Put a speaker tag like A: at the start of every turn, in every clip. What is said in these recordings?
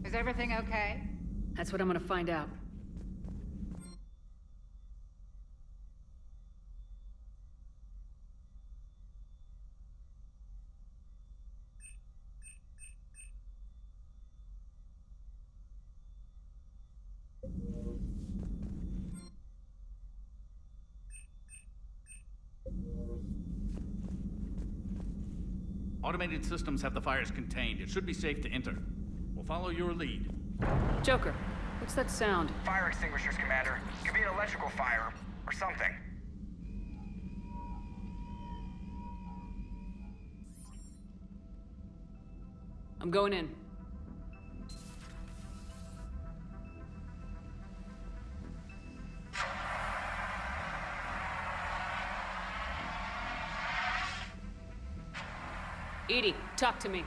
A: Is everything okay?
B: That's what I'm gonna find out.
C: Automated systems have the fires contained. It should be safe to enter. We'll follow your lead.
B: Joker, what's that sound?
D: Fire extinguishers, Commander. Could be an electrical fire, or something.
B: I'm going in. Edie, talk to me.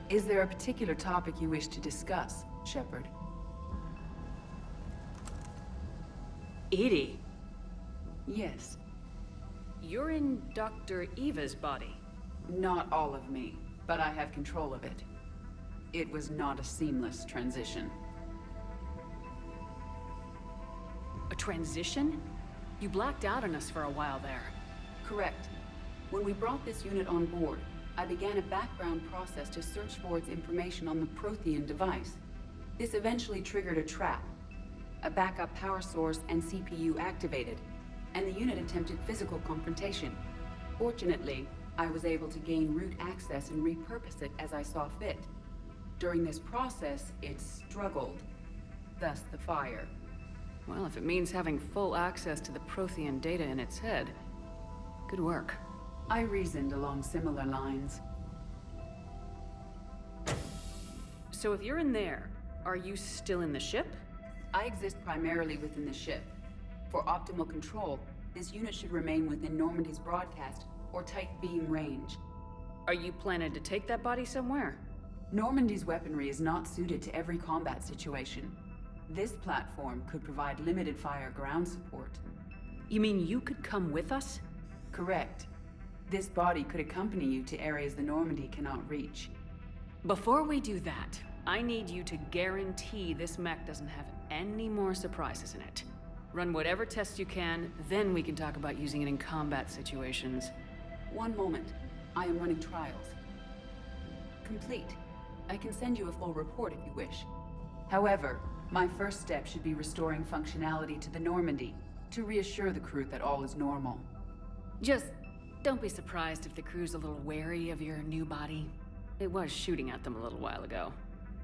E: Is there a particular topic you wish to discuss, Shepard?
B: Edie,
E: Yes.
B: you're in Dr. Eva's body.
E: Not all of me, but I have control of it. It was not a seamless transition.
B: A transition? You blacked out on us for a while there.
E: Correct. When we brought this unit on board, I began a background process to search for its information on the Prothean device. This eventually triggered a trap. A backup power source and CPU activated, and the unit attempted physical confrontation. Fortunately, I was able to gain root access and repurpose it as I saw fit. During this process, it struggled. Thus the fire.
B: Well, if it means having full access to the Prothean data in its head, good work.
E: I reasoned along similar lines.
B: So if you're in there, are you still in the ship?
E: I exist primarily within the ship. For optimal control, this unit should remain within Normandy's broadcast or tight beam range.
B: Are you planning to take that body somewhere?
E: Normandy's weaponry is not suited to every combat situation. This platform could provide limited fire ground support.
B: You mean you could come with us?
E: Correct. This body could accompany you to areas the Normandy cannot reach.
B: Before we do that, I need you to guarantee this mech doesn't have any more surprises in it. Run whatever tests you can, then we can talk about using it in combat situations.
E: One moment. I am running trials. Complete. I can send you a full report if you wish. However, my first step should be restoring functionality to the Normandy to reassure the crew that all is normal.
B: Just don't be surprised if the crew's a little wary of your new body. It was shooting at them a little while ago.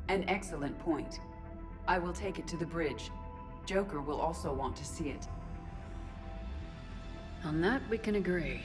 E: An excellent point. I will take it to the bridge. Joker will also want to see it.
B: On that, we can agree.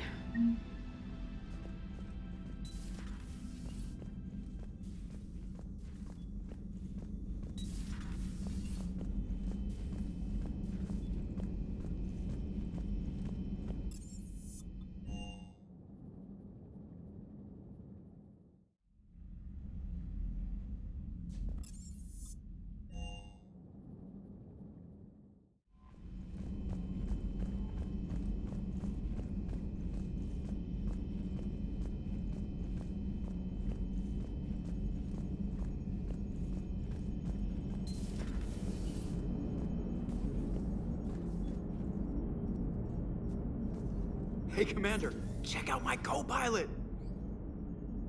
F: Hey, Commander, check out my co-pilot!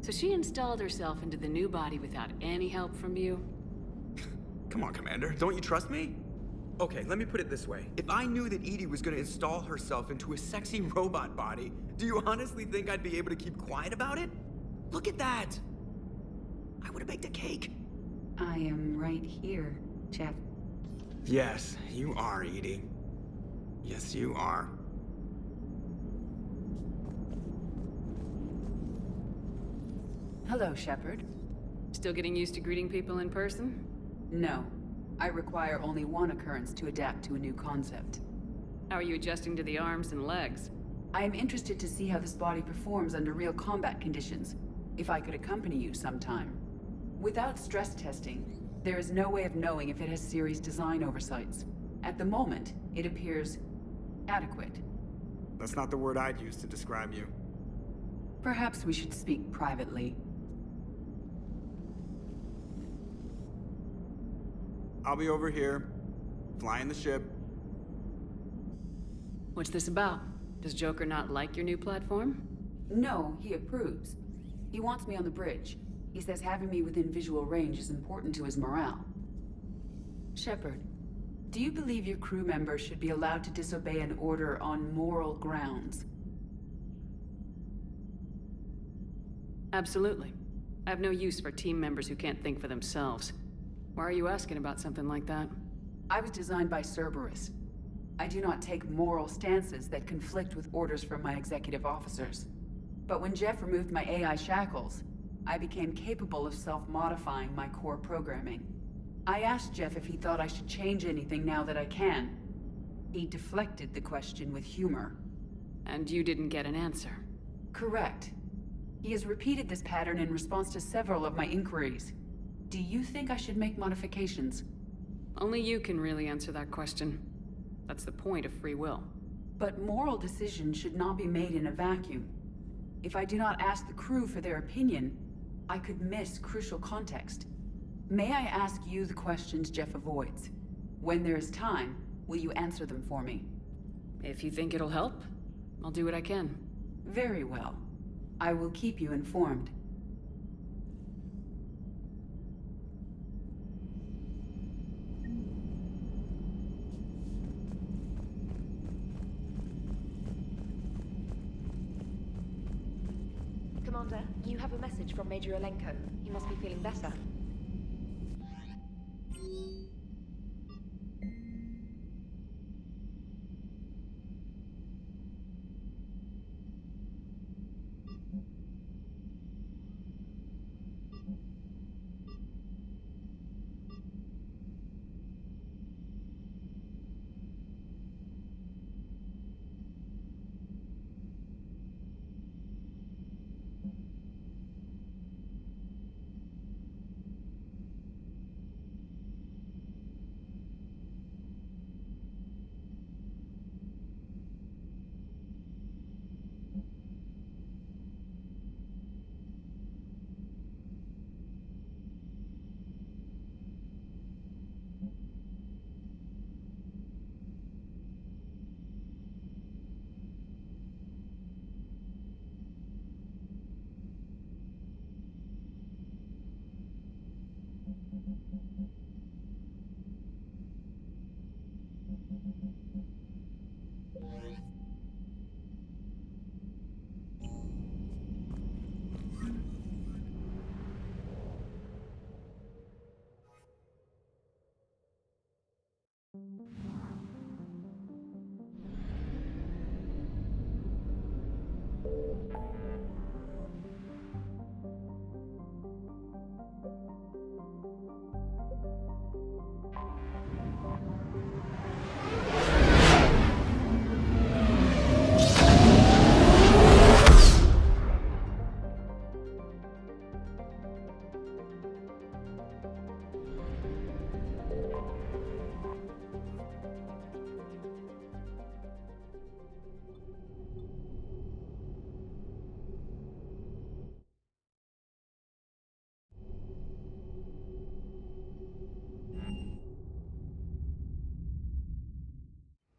B: So she installed herself into the new body without any help from you?
A: Come on, Commander. Don't you trust me? Okay, let me put it this way. If I knew that Edie was gonna install herself into a sexy robot body, do you honestly think I'd be able to keep quiet about it? Look at that! I would've baked a cake.
E: I am right here, Jeff.
A: Yes, you are, Edie. Yes, you are.
E: Hello, Shepard.
B: Still getting used to greeting people in person?
E: No. I require only one occurrence to adapt to a new concept.
B: How are you adjusting to the arms and legs?
E: I am interested to see how this body performs under real combat conditions, if I could accompany you sometime. Without stress testing, there is no way of knowing if it has serious design oversights. At the moment, it appears adequate.
A: That's not the word I'd use to describe you.
E: Perhaps we should speak privately.
A: I'll be over here, flying the ship.
B: What's this about? Does Joker not like your new platform?
E: No, he approves. He wants me on the bridge. He says having me within visual range is important to his morale. Shepard, do you believe your crew members should be allowed to disobey an order on moral grounds?
B: Absolutely. I have no use for team members who can't think for themselves. Why are you asking about something like that?
E: I was designed by Cerberus. I do not take moral stances that conflict with orders from my executive officers. But when Jeff removed my AI shackles, I became capable of self-modifying my core programming. I asked Jeff if he thought I should change anything now that I can. He deflected the question with humor.
B: And you didn't get an answer?
E: Correct. He has repeated this pattern in response to several of my inquiries. Do you think I should make modifications?
B: Only you can really answer that question. That's the point of free will.
E: But moral decisions should not be made in a vacuum. If I do not ask the crew for their opinion, I could miss crucial context. May I ask you the questions Jeff avoids? When there is time, will you answer them for me?
B: If you think it'll help, I'll do what I can.
E: Very well. I will keep you informed.
F: Commander, you have a message from Major Olenko. He must be feeling better.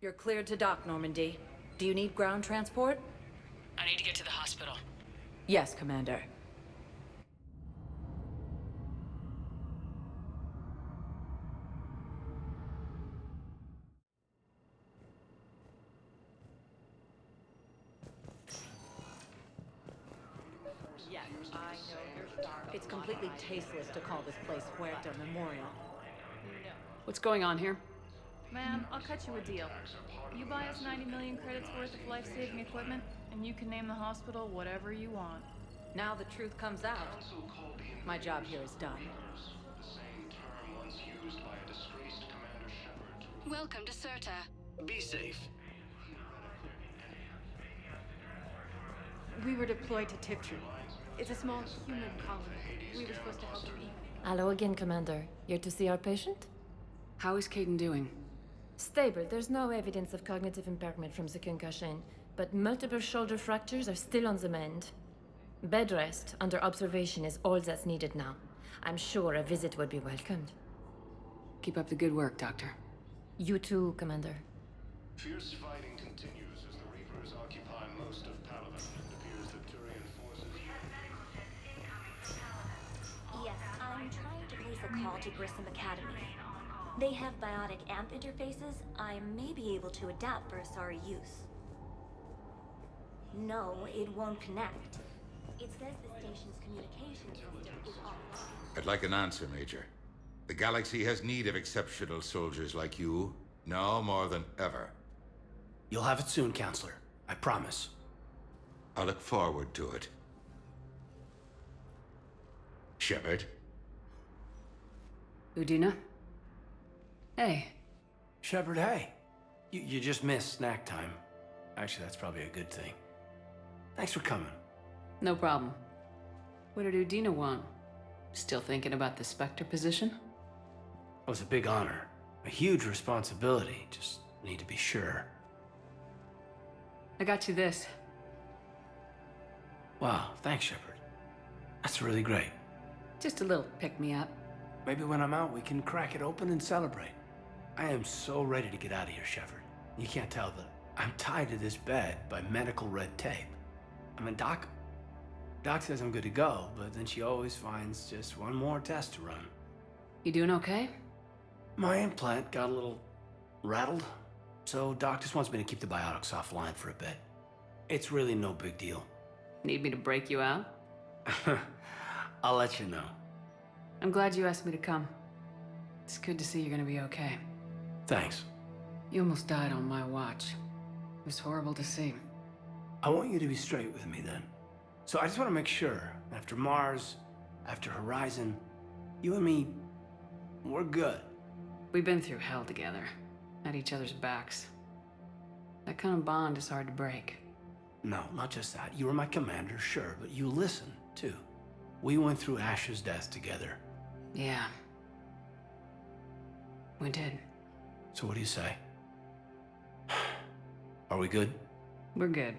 G: You're cleared to dock, Normandy. Do you need ground transport?
B: I need to get to the hospital.
G: Yes, Commander. Yes, I know you're sorry. It's completely tasteless to call this place Huerta Memorial. No.
B: What's going on here?
H: Ma'am, I'll cut you a deal. You buy us 90 million credits worth of life-saving equipment, and you can name the hospital whatever you want.
G: Now the truth comes out. My job here is done.
I: The same term once used by a disgraced Commander Shepard.
J: Welcome to Serta.
K: Be safe.
H: We were deployed to Tiptree. It's a small human colony. We were supposed to help the people.
J: Hello again, Commander. Here to see our patient?
B: How is Caden doing?
J: Stable. There's no evidence of cognitive impairment from the concussion, but multiple shoulder fractures are still on the mend. Bed rest under observation is all that's needed now. I'm sure a visit would be welcomed.
B: Keep up the good work, Doctor.
J: You too, Commander.
I: Fierce fighting continues as the Reapers occupy most of Palaven. It appears that Turian forces...
L: Yes, I'm trying to place a call to Grissom Academy. They have biotic AMP interfaces I may be able to adapt for Asari use. No, it won't connect. It says the station's communication system is off.
M: I'd like an answer, Major. The galaxy has need of exceptional soldiers like you, now more than ever.
K: You'll have it soon, Counselor. I promise.
M: I look forward to it. Shepard?
B: Udina? Hey.
K: Shepard, hey. You just missed snack time. Actually, that's probably a good thing. Thanks for coming.
B: No problem. What did Udina want? Still thinking about the Spectre position?
K: It was a big honor. A huge responsibility. Just need to be sure.
B: I got you this.
K: Wow, thanks, Shepard. That's really great.
B: Just a little pick-me-up.
K: Maybe when I'm out, we can crack it open and celebrate. I am so ready to get out of here, Shepard. You can't tell, but I'm tied to this bed by medical red tape. I mean, Doc says I'm good to go, but then she always finds just one more test to run.
B: You doing okay?
K: My implant got a little rattled, so Doc just wants me to keep the biotics offline for a bit. It's really no big deal.
B: Need me to break you out?
K: I'll let you know.
B: I'm glad you asked me to come. It's good to see you're gonna be okay.
K: Thanks.
B: You almost died on my watch. It was horrible to see.
K: I want you to be straight with me then. So I just want to make sure, after Mars, after Horizon, you and me, we're good.
B: We've been through hell together, at each other's backs. That kind of bond is hard to break.
K: No, not just that. You were my commander, sure, but you listened, too. We went through Ash's death together.
B: Yeah. We did.
K: So what do you say? Are we good?
B: We're good.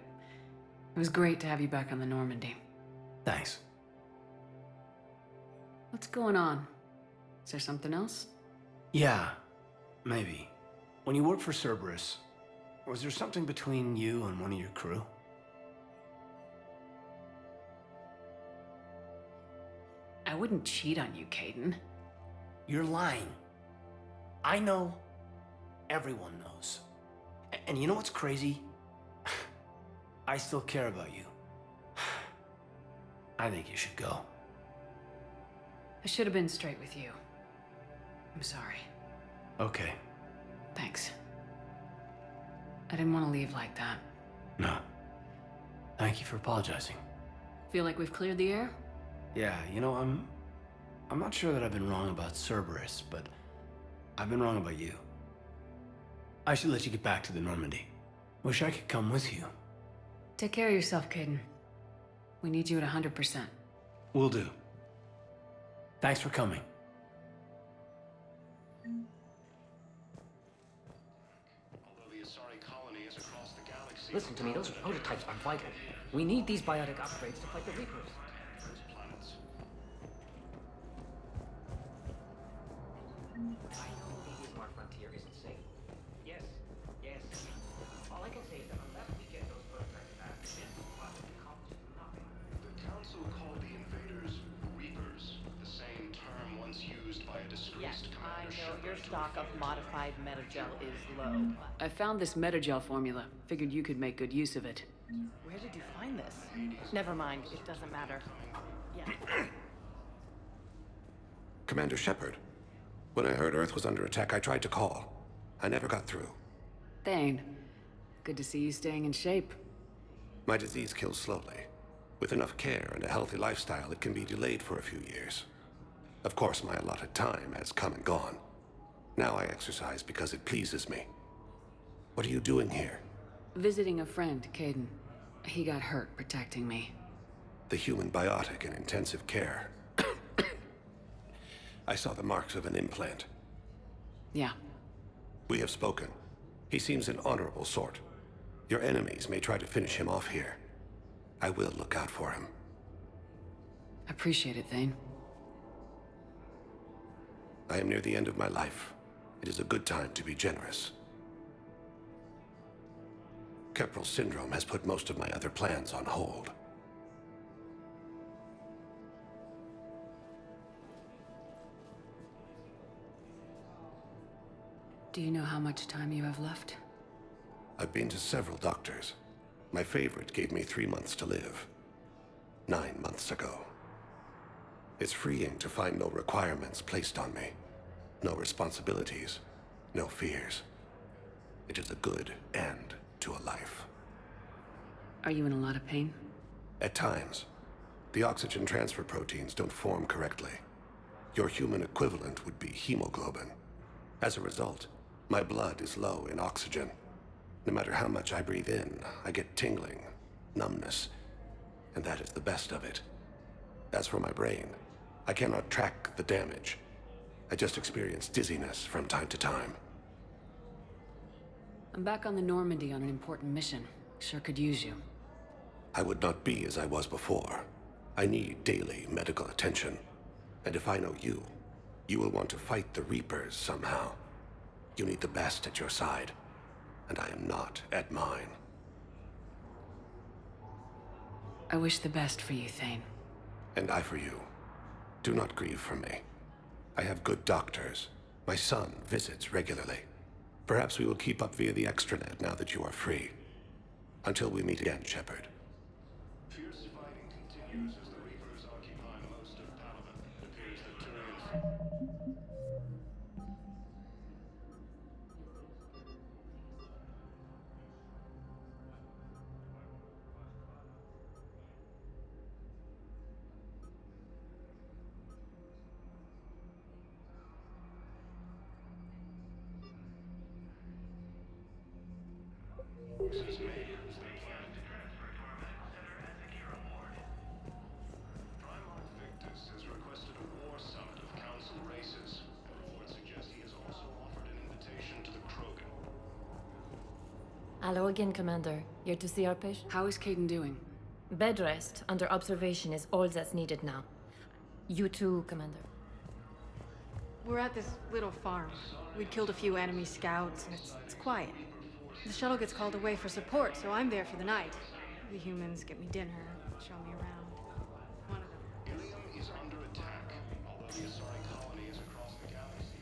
B: It was great to have you back on the Normandy.
K: Thanks.
B: What's going on? Is there something else?
K: Yeah, maybe. When you worked for Cerberus, was there something between you and one of your crew?
B: I wouldn't cheat on you, Caden.
K: You're lying. I know. Everyone knows. And you know what's crazy? I still care about you. I think you should go.
B: I should have been straight with you. I'm sorry.
K: Okay.
B: Thanks. I didn't want to leave like that.
K: No. Thank you for apologizing.
B: Feel like we've cleared the air?
K: Yeah, you know, I'm not sure that I've been wrong about Cerberus, but I've been wrong about you. I should let you get back to the Normandy. Wish I could come with you.
B: Take care of yourself, Caden. We need you at 100%.
K: Will do. Thanks for coming.
I: Although the Asari colony is across the galaxy...
N: Listen to me, those prototypes are vital. We need these biotic upgrades to fight the Reapers.
I: planets.
N: I know the smart frontier isn't safe. Yes. All I can say is that unless we get those prototypes back, then we'll accomplish nothing.
I: The Council called the invaders Reapers, the same term once used by a disgraced Commander Shepard to
G: stock of modified metagel is low.
B: I found this metagel formula. Figured you could make good use of it.
G: Where did you find this? Never mind, it doesn't matter. Yeah.
O: Commander Shepard. When I heard Earth was under attack, I tried to call. I never got through.
B: Thane, good to see you staying in shape.
O: My disease kills slowly. With enough care and a healthy lifestyle, it can be delayed for a few years. Of course, my allotted time has come and gone. Now I exercise because it pleases me. What are you doing here?
B: Visiting a friend, Caden. He got hurt protecting me.
O: The human biotic in intensive care. I saw the marks of an implant.
B: Yeah.
O: We have spoken. He seems an honorable sort. Your enemies may try to finish him off here. I will look out for him.
B: Appreciate it, Thane.
O: I am near the end of my life. It is a good time to be generous. Keprel syndrome has put most of my other plans on hold.
B: Do you know how much time you have left?
O: I've been to several doctors. My favorite gave me 3 months to live. 9 months ago. It's freeing to find no requirements placed on me. No responsibilities. No fears. It is a good end to a life.
B: Are you in a lot of pain?
O: At times. The oxygen transfer proteins don't form correctly. Your human equivalent would be hemoglobin. As a result, my blood is low in oxygen. No matter how much I breathe in, I get tingling, numbness, and that is the best of it. As for my brain, I cannot track the damage. I just experience dizziness from time to time.
B: I'm back on the Normandy on an important mission. Sure could use you.
O: I would not be as I was before. I need daily medical attention. And if I know you, you will want to fight the Reapers somehow. You need the best at your side, and I am not at mine.
B: I wish the best for you, Thane.
O: And I for you. Do not grieve for me. I have good doctors. My son visits regularly. Perhaps we will keep up via the extranet now that you are free. Until we meet again, Shepard.
I: Fierce fighting continues as the Reapers occupy most of Palaven. It appears that Turian... Since May was their plan. Primarch Victus has requested a war summit of council races, and reports suggest he has also offered an invitation to the Krogan.
J: Hello again, Commander. Here to see our patient?
B: How is Caden doing?
J: Bed rest, under observation, is all that's needed now. You too, Commander.
H: We're at this little farm. We killed a few enemy scouts, and it's quiet. The shuttle gets called away for support, so I'm there for the night. The humans get me dinner, show me around. One of them.
I: Ilium is under attack, although the Asari colony is across the galaxy.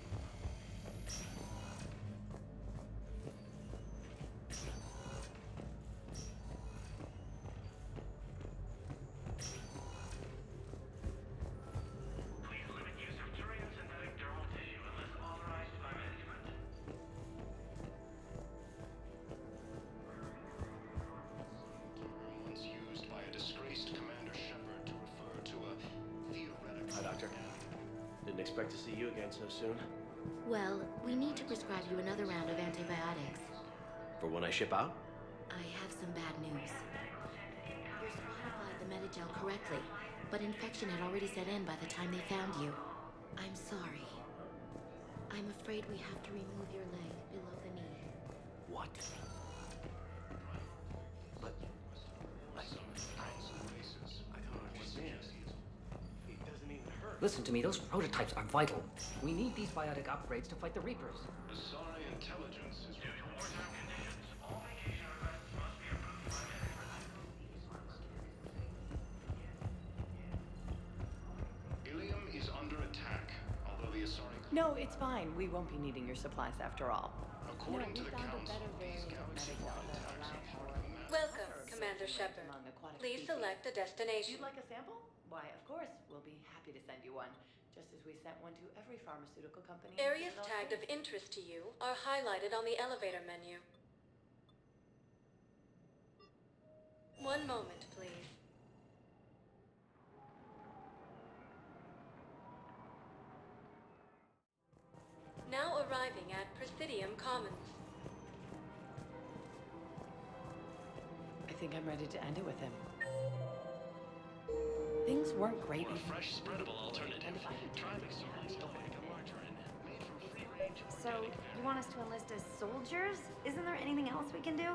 N: Please limit use of Turian synthetic dermal tissue unless authorized by management.
I: Once used by a disgraced Commander Shepard to refer to a theoretical...
P: Hi, Doctor. Didn't expect to see you again so soon.
Q: Well, we need to prescribe you another round of antibiotics.
P: For when I ship out?
Q: I have some bad news. Your squad applied the metagel correctly, but infection had already set in by the time they found you. I'm sorry. I'm afraid we have to remove your leg below the knee.
P: What? But... I don't understand. It doesn't even hurt.
N: Listen to me, those prototypes are vital. We need these biotic upgrades to fight the Reapers.
I: Asari intelligence is...
N: Due to wartime conditions, all vacation requests must be approved by management.
I: Ilium is under attack, although the Asari
G: No, it's fine. We won't be needing your supplies after all.
I: According to the council, these galaxy attacks are part of a massive...
J: Welcome, Commander Shepard. Please select a destination.
G: You'd like a sample? Why, of course. We'll be happy to send you one. Just as we sent one to every pharmaceutical company.
J: Areas tagged of interest to you are highlighted on the elevator menu. One moment, please. Now arriving at Presidium Commons.
G: I think I'm ready to end it with him. Things weren't great.
P: For a fresh, spreadable alternative. Try McSorley's Omega Margarine, made from free-range...
R: So, you want us to enlist as soldiers? Isn't there anything else we can do?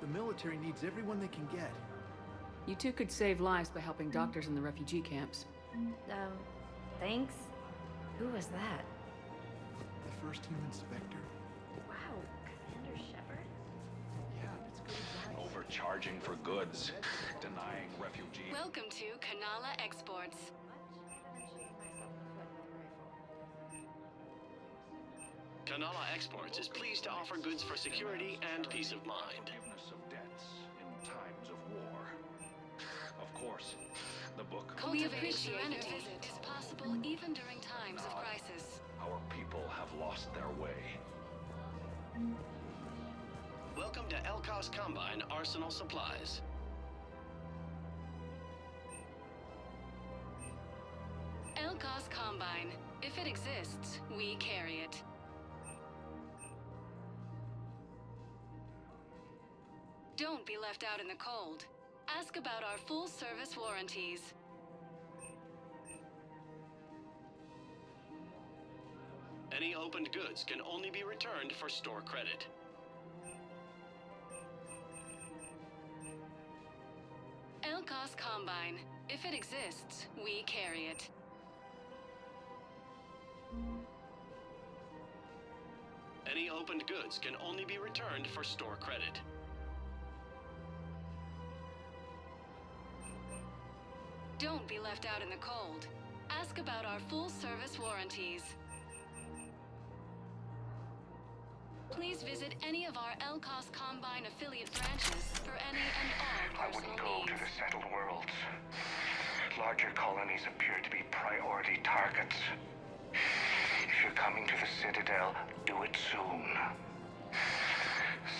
S: The military needs everyone they can get.
B: You two could save lives by helping doctors in the refugee camps.
R: Thanks? Who was that?
S: The first human Spectre.
R: Wow, Commander Shepard?
S: Yeah, it's good advice.
P: Overcharging for goods, denying refugees...
J: Welcome to Kanala Exports.
P: Kanala Exports is pleased to offer goods for security and peace of mind.
I: Forgiveness of debts in times of war. Of course, the book...
J: We appreciate your visit is possible even during times of crisis.
I: Our people have lost their way.
P: Welcome to Elkos Combine Arsenal Supplies.
J: Elkos Combine. If it exists, we carry it. Don't be left out in the cold. Ask about our full-service warranties.
P: Any opened goods can only be returned for store credit.
J: Elkos Combine. If it exists, we carry it.
P: Any opened goods can only be returned for store credit.
J: Don't be left out in the cold. Ask about our full-service warranties. Please visit any of our Elkos Combine affiliate branches for any and all
D: I
J: personal
D: wouldn't go to
J: needs.
D: the settled worlds. Larger colonies appear to be priority targets. If you're coming to the Citadel, do it soon.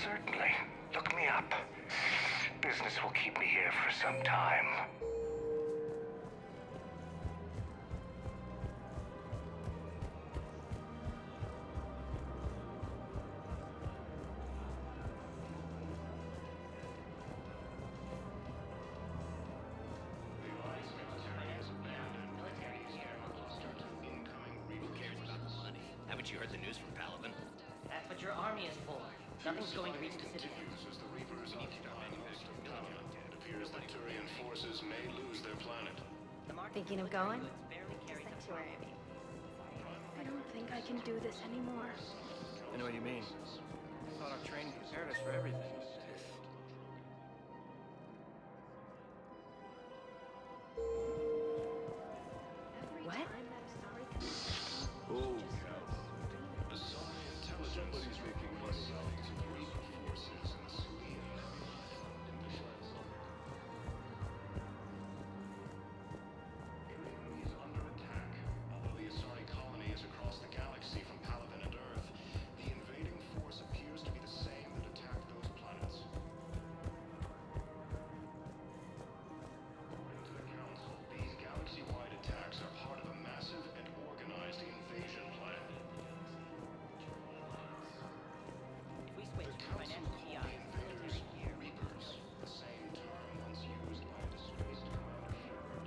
D: Certainly. Look me up. Business will keep me here for some time.
N: Haven't you heard the news from Paladin? That's what your army is for. Nothing's going to reach the city.
I: As the Reapers occupy most of Gaia, it appears that Turian forces may lose their planet.
R: Thinking of going?
H: Sanctuary, I mean.
R: I don't think I can do this anymore.
S: I know what you mean. I thought our training prepared us for everything.
R: What?
S: Oh.
I: Somebody's making money off these Reaper forces and Sulian. Triton is under attack. Although the Asari colony is across the galaxy from Paladin and Earth, the invading force appears to be the same that attacked those planets. According to the Council, these galaxy-wide attacks are part of a massive and organized invasion plan.
N: If we switch to financial PI, military gear,
I: Reapers, the same term once used by a disgraced Commander Shepard.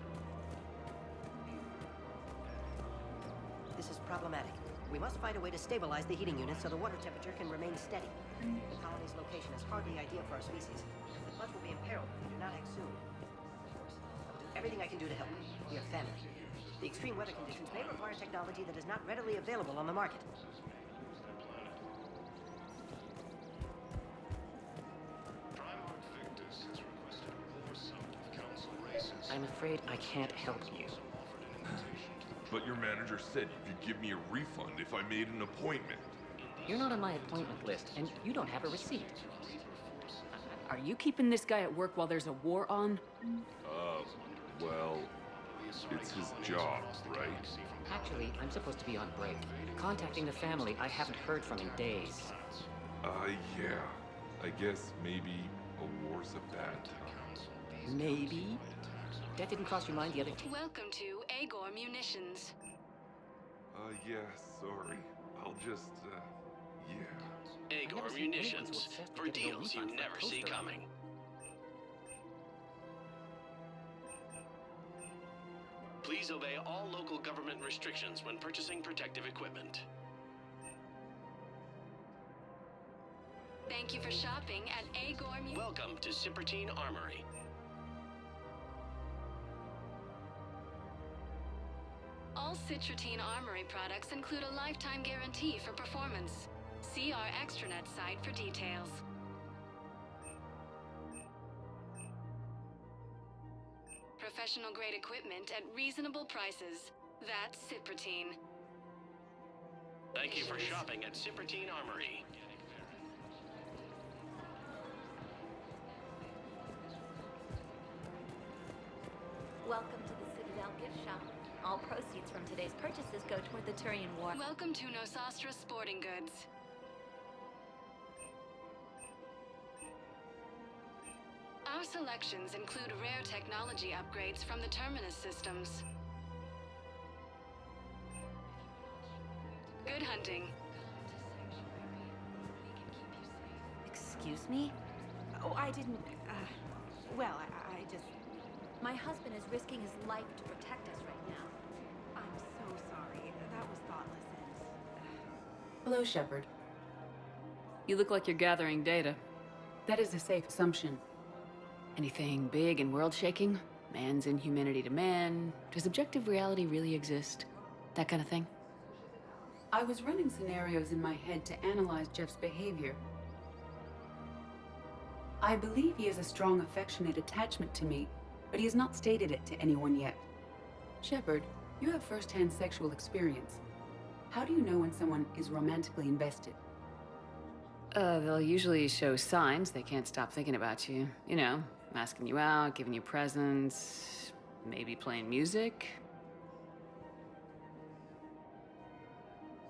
T: This is problematic. We must find a way to stabilize the heating unit so the water temperature can remain steady. The colony's location is hardly ideal for our species. The plants will be imperiled if we do not act soon. Of course, I will do everything I can do to help. We are family. The extreme weather conditions may require technology that is not readily available on the market.
N: I'm afraid I can't help you.
U: But your manager said you could give me a refund if I made an appointment.
N: You're not on my appointment list, and you don't have a receipt.
B: Are you keeping this guy at work while there's a war on?
U: Well, it's his job, right?
N: Actually, I'm supposed to be on break. Contacting the family I haven't heard from in days.
U: Yeah. I guess maybe a war's a bad time.
N: Maybe? That didn't cross your mind the other day.
B: Welcome to Agor Munitions.
U: Yeah, sorry. I'll just, yeah.
P: Agor Munitions, for deals you never see coming. Please obey all local government restrictions when purchasing protective equipment.
B: Thank you for shopping at Agor Munitions.
P: Welcome to Cipertine Armory.
B: All Citrotine Armory products include a lifetime guarantee for performance. See our extranet site for details. Professional grade equipment at reasonable prices. That's Ciprotine.
P: Thank you for shopping at Cipertine Armory.
L: Welcome to the Citadel gift shop. All proceeds from today's purchases go toward the Turian War.
B: Welcome to Nosastra Sporting Goods. Our selections include rare technology upgrades from the Terminus systems. Good hunting.
E: Excuse me? Oh, I didn't, well, I just...
L: My husband is risking his life to protect us right now.
E: I'm so sorry. That was thoughtless and... Hello, Shepard.
B: You look like you're gathering data.
E: That is a safe assumption.
B: Anything big and world-shaking? Man's inhumanity to man? Does objective reality really exist? That kind of thing?
E: I was running scenarios in my head to analyze Jeff's behavior. I believe he has a strong affectionate attachment to me, but he has not stated it to anyone yet. Shepard, you have first-hand sexual experience. How do you know when someone is romantically invested?
B: They'll usually show signs they can't stop thinking about you. You know, asking you out, giving you presents, maybe playing music.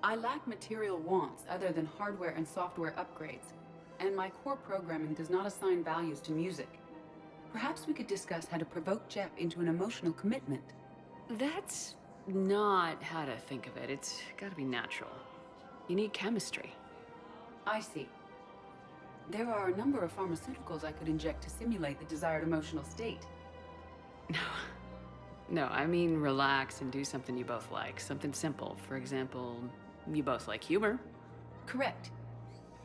E: I lack material wants other than hardware and software upgrades, and my core programming does not assign values to music. Perhaps we could discuss how to provoke Jeff into an emotional commitment.
B: That's not how to think of it. It's gotta be natural. You need chemistry.
E: I see. There are a number of pharmaceuticals I could inject to simulate the desired emotional state.
B: No, I mean relax and do something you both like. Something simple. For example, you both like humor.
E: Correct.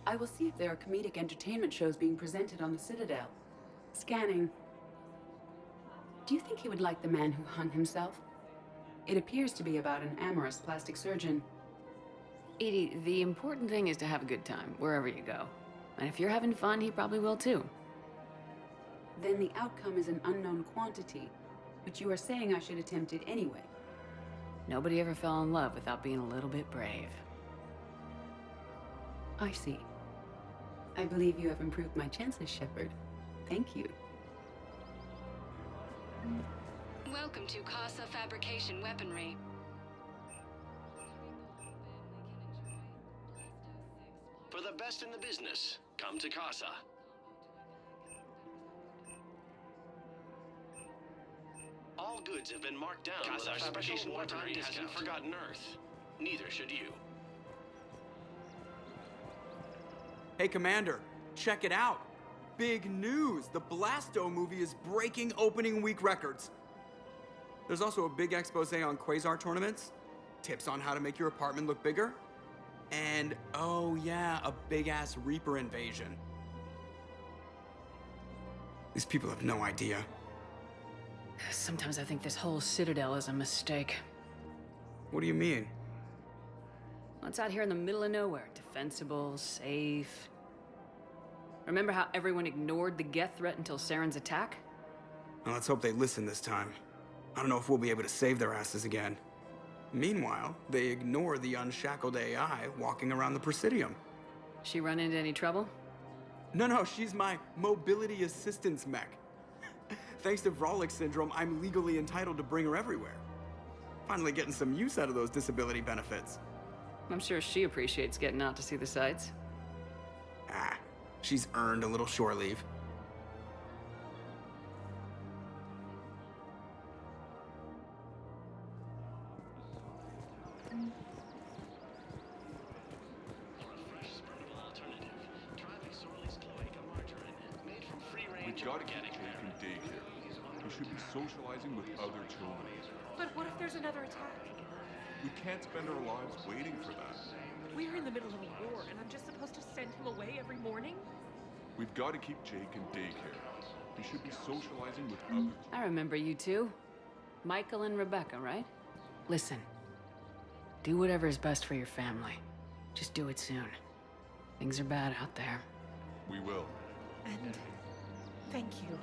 E: I will see if there are comedic entertainment shows being presented on the Citadel. Scanning. Do you think he would like The Man Who Hung Himself? It appears to be about an amorous plastic surgeon.
B: Edie, the important thing is to have a good time, wherever you go. And if you're having fun, he probably will too.
E: Then the outcome is an unknown quantity, but you are saying I should attempt it anyway.
B: Nobody ever fell in love without being a little bit brave.
E: I see. I believe you have improved my chances, Shepard. Thank you.
B: Welcome to Casa Fabrication Weaponry.
P: For the best in the business, come to Casa. All goods have been marked down with our special wartime discount. Hasn't forgotten Earth. Neither should you.
A: Hey, Commander, check it out. Big news! The Blasto movie is breaking opening week records. There's also a big expose on Quasar tournaments, tips on how to make your apartment look bigger, and, oh yeah, a big-ass Reaper invasion. These people have no idea.
B: Sometimes I think this whole Citadel is a mistake.
A: What do you mean?
B: Well, it's out here in the middle of nowhere. Defensible, safe. Remember how everyone ignored the Geth threat until Saren's attack?
A: Well, let's hope they listen this time. I don't know if we'll be able to save their asses again. Meanwhile, they ignore the unshackled AI walking around the Presidium.
B: She run into any trouble?
A: No, she's my mobility assistance mech. Thanks to Vrolic syndrome, I'm legally entitled to bring her everywhere. Finally getting some use out of those disability benefits.
B: I'm sure she appreciates getting out to see the sights.
A: She's earned a little shore leave.
U: We've got to keep Jake in daycare. He should be socializing with other children.
C: But what if there's another attack?
U: We can't spend our lives waiting for that.
C: We're in the middle of a war, and I'm just supposed to send him away every morning?
U: We've got to keep Jake in daycare. He should be socializing with other...
B: I remember you two. Michael and Rebecca, right? Listen. Do whatever is best for your family. Just do it soon. Things are bad out there.
U: We will.
C: And thank you.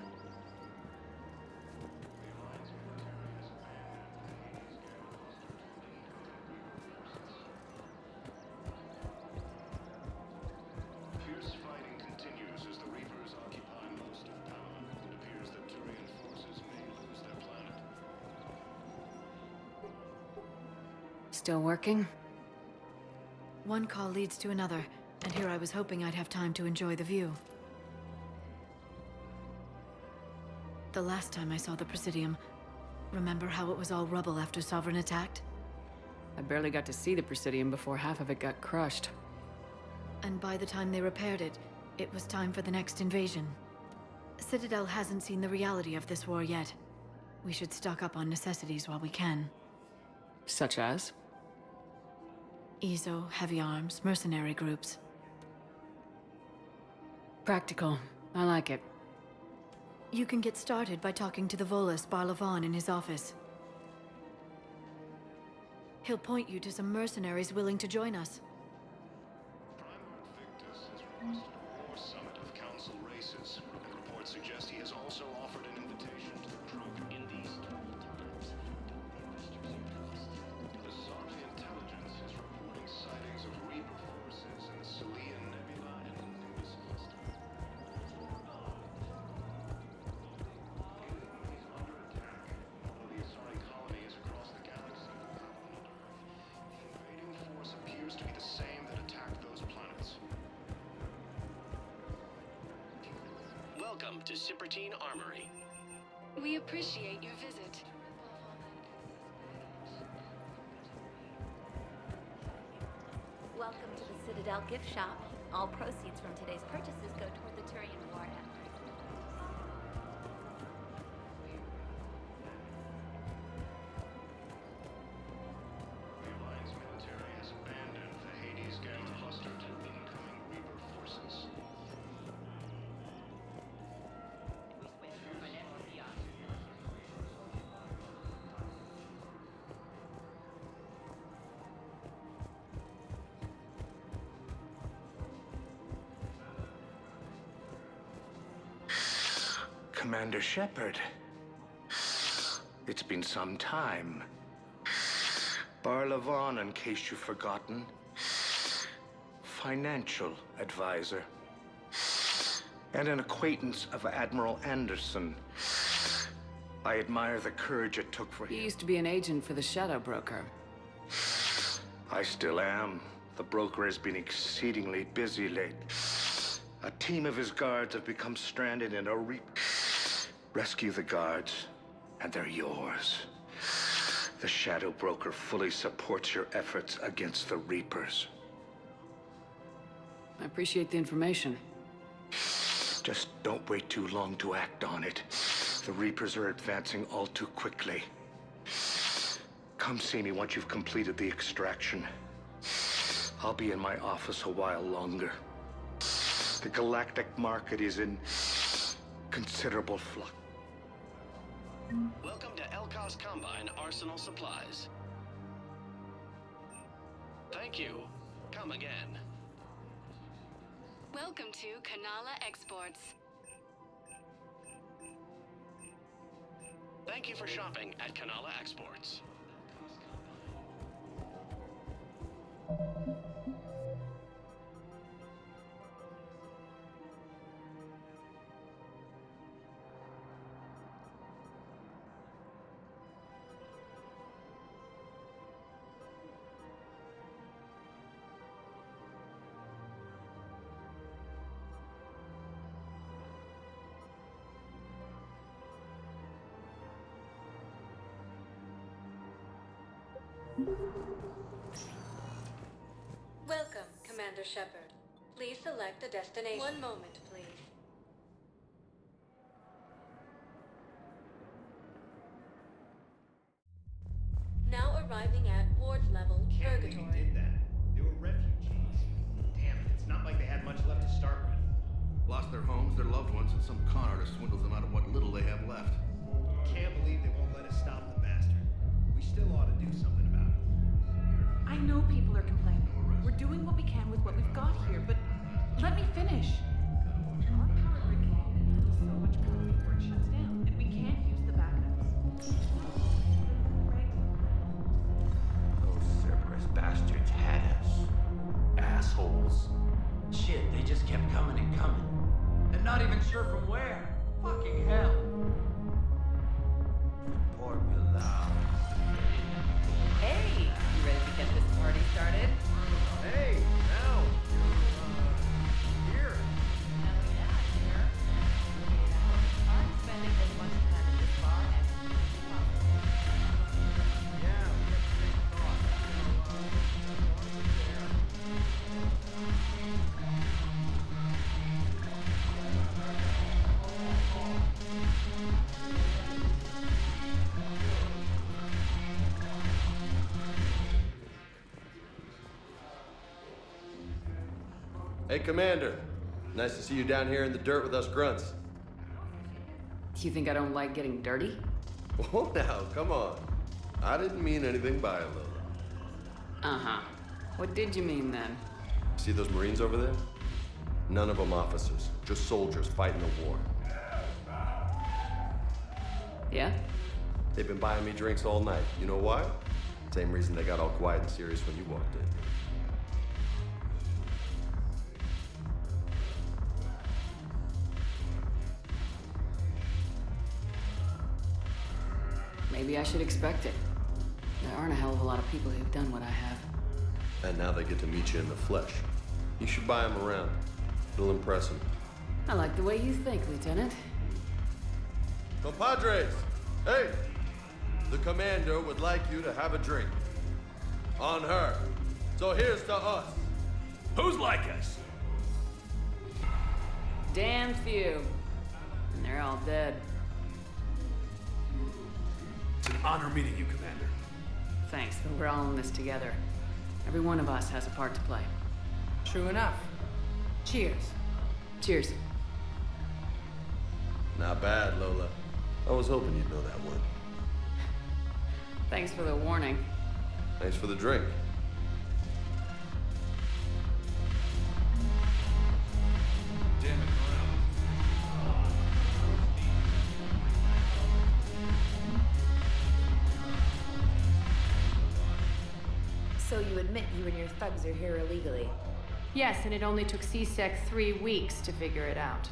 I: Fierce fighting continues as the Reapers occupy most of Power. It appears that Turian forces may lose their planet.
B: Still working?
H: One call leads to another, and here I was hoping I'd have time to enjoy the view. The last time I saw the Presidium, remember how it was all rubble after Sovereign attacked?
B: I barely got to see the Presidium before half of it got crushed.
H: And by the time they repaired it, it was time for the next invasion. Citadel hasn't seen the reality of this war yet. We should stock up on necessities while we can.
B: Such as?
H: EZO, heavy arms, mercenary groups.
B: Practical. I like it.
H: You can get started by talking to the Volus Barlavon in his office. He'll point you to some mercenaries willing to join us.
I: Victus has requested a war summit of council races. Reports suggest he has also offered an invitation to the group in these times. The Zarbi intelligence is reporting sightings of Reaper forces in the Silian Nebula and the Nimbus cluster. Under attack. One of the Asari colonies across the galaxy from Palaven and Earth. The invading force appears to be the same that attacked those planets.
P: Welcome to Cypertine Armory.
H: We appreciate your visit.
L: Welcome to the Citadel gift shop. All proceeds from today's purchases go toward the Turian war effort.
I: The Alliance military has abandoned the Hades gang cluster to incoming Reaper forces.
D: Commander Shepard. It's been some time. Barlavon, in case you've forgotten. Financial advisor. And an acquaintance of Admiral Anderson. I admire the courage it took for him.
B: He used to be an agent for the Shadow Broker.
D: I still am. The broker has been exceedingly busy lately. A team of his guards have become stranded in a reap. Rescue the guards, and they're yours. The Shadow Broker fully supports your efforts against the Reapers.
B: I appreciate the information.
D: Just don't wait too long to act on it. The Reapers are advancing all too quickly. Come see me once you've completed the extraction. I'll be in my office a while longer. The galactic market is in considerable flux.
P: Welcome to Elkos Combine Arsenal Supplies. Thank you. Come again.
H: Welcome to Kanala Exports.
P: Thank you for shopping at Kanala Exports.
H: Welcome, Commander Shepard. Please select a destination. One moment, please. Now arriving at ward level purgatory.
F: Did that. They were refugees. Damn it, it's not like they had much left to start with.
V: Lost their homes, their loved ones, and some con artist swindles them out of what little they have left.
F: Can't believe they won't let us stop the bastard. We still ought to do something about it.
C: I know people are complaining. We're doing what we can with what we've got here, but let me finish. Our power grid can only handle so much power before it shuts down, and we can't use the backups.
W: Those Cerberus bastards had us. Assholes. Shit, they just kept coming and coming. And not even sure from where. Fucking hell. Poor Bilal.
G: Hey, you ready to get this party started?
F: Hey, now you're here.
G: Hell yeah, here. I'm spending as much time in this bar as possible.
F: Yeah, we have the same thought.
X: Hey, Commander. Nice to see you down here in the dirt with us grunts.
B: You think I don't like getting dirty?
X: Oh, now, come on. I didn't mean anything by it, Lola.
B: Uh-huh. What did you mean then?
X: See those Marines over there? None of them officers, just soldiers fighting a war.
B: Yeah?
X: They've been buying me drinks all night. You know why? Same reason they got all quiet and serious when you walked in.
B: Maybe I should expect it. There aren't a hell of a lot of people who've done what I have.
X: And now they get to meet you in the flesh. You should buy them around. It'll impress them.
B: I like the way you think, Lieutenant.
X: Compadres! Hey! The commander would like you to have a drink. On her. So here's to us.
K: Who's like us?
B: Damn few. And they're all dead.
K: It's an honor meeting you, Commander.
B: Thanks, but we're all in this together. Every one of us has a part to play.
C: True enough. Cheers.
B: Cheers.
X: Not bad, Lola. I was hoping you'd know that one.
B: Thanks for the warning.
X: Thanks for the drink.
K: Damn it,
Y: So you admit you and your thugs are here illegally?
H: Yes, and it only took CSEC 3 weeks to figure it out.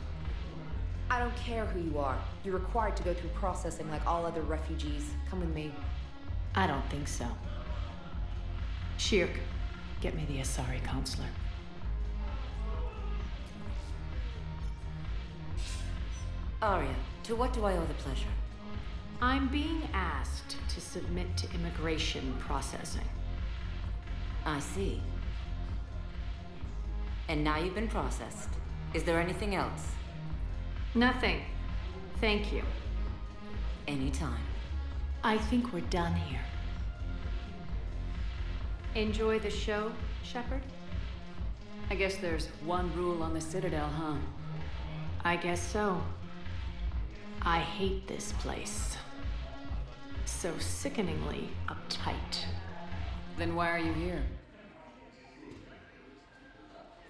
Y: I don't care who you are. You're required to go through processing like all other refugees. Come with me.
B: I don't think so. Shirk, get me the Asari counselor.
Y: Arya, to what do I owe the pleasure?
H: I'm being asked to submit to immigration processing.
Y: I see. And now you've been processed. Is there anything else?
H: Nothing. Thank you.
Y: Anytime.
H: I think we're done here. Enjoy the show, Shepard?
B: I guess there's one rule on the Citadel, huh?
H: I guess so. I hate this place. So sickeningly uptight.
B: Then why are you here?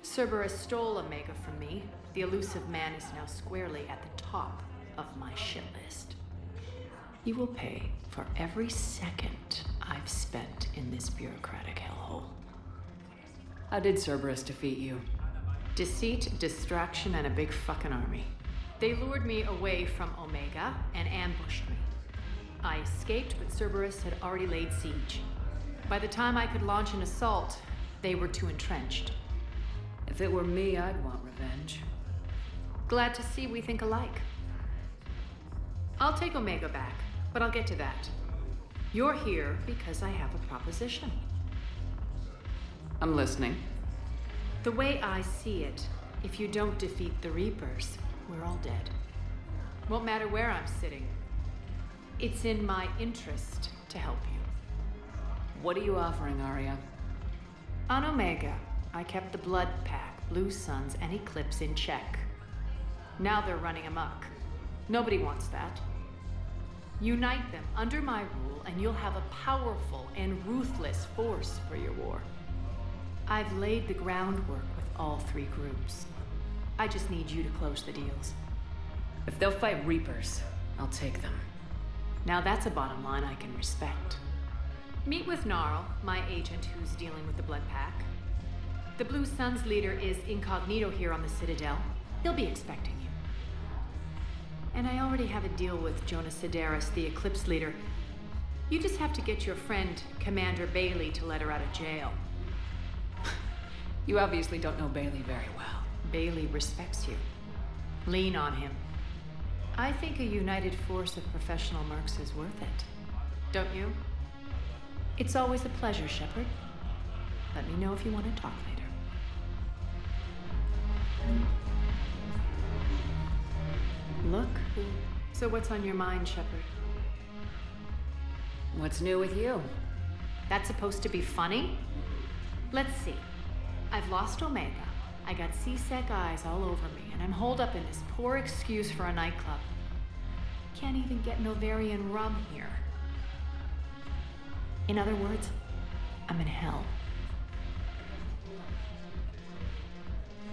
H: Cerberus stole Omega from me. The elusive man is now squarely at the top of my shit list. You will pay for every second I've spent in this bureaucratic hellhole.
B: How did Cerberus defeat you?
H: Deceit, distraction, and a big fucking army. They lured me away from Omega and ambushed me. I escaped, but Cerberus had already laid siege. By the time I could launch an assault, they were too entrenched.
B: If it were me, I'd want revenge.
H: Glad to see we think alike. I'll take Omega back, but I'll get to that.
J: You're here because I have a proposition.
B: I'm listening.
J: The way I see it, if you don't defeat the Reapers, we're all dead. Won't matter where I'm sitting. It's in my interest to help you.
B: What are you offering, Arya?
J: On Omega, I kept the Blood Pack, Blue Suns, and Eclipse in check. Now they're running amok. Nobody wants that. Unite them under my rule, and you'll have a powerful and ruthless force for your war. I've laid the groundwork with all three groups. I just need you to close the deals.
B: If they'll fight Reapers, I'll take them.
J: Now that's a bottom line I can respect. Meet with Gnarl, my agent who's dealing with the Blood Pack. The Blue Suns leader is incognito here on the Citadel. He'll be expecting you. And I already have a deal with Jonas Sedaris, the Eclipse leader. You just have to get your friend, Commander Bailey, to let her out of jail.
B: You obviously don't know Bailey very well.
J: Bailey respects you. Lean on him. I think a united force of professional mercs is worth it. Don't you? It's always a pleasure, Shepard. Let me know if you want to talk later. Look. So what's on your mind, Shepard?
B: What's new with you?
J: That's supposed to be funny? Let's see. I've lost Omega. I got C-Sec eyes all over me, and I'm holed up in this poor excuse for a nightclub. Can't even get Novarian rum here. In other words, I'm in hell.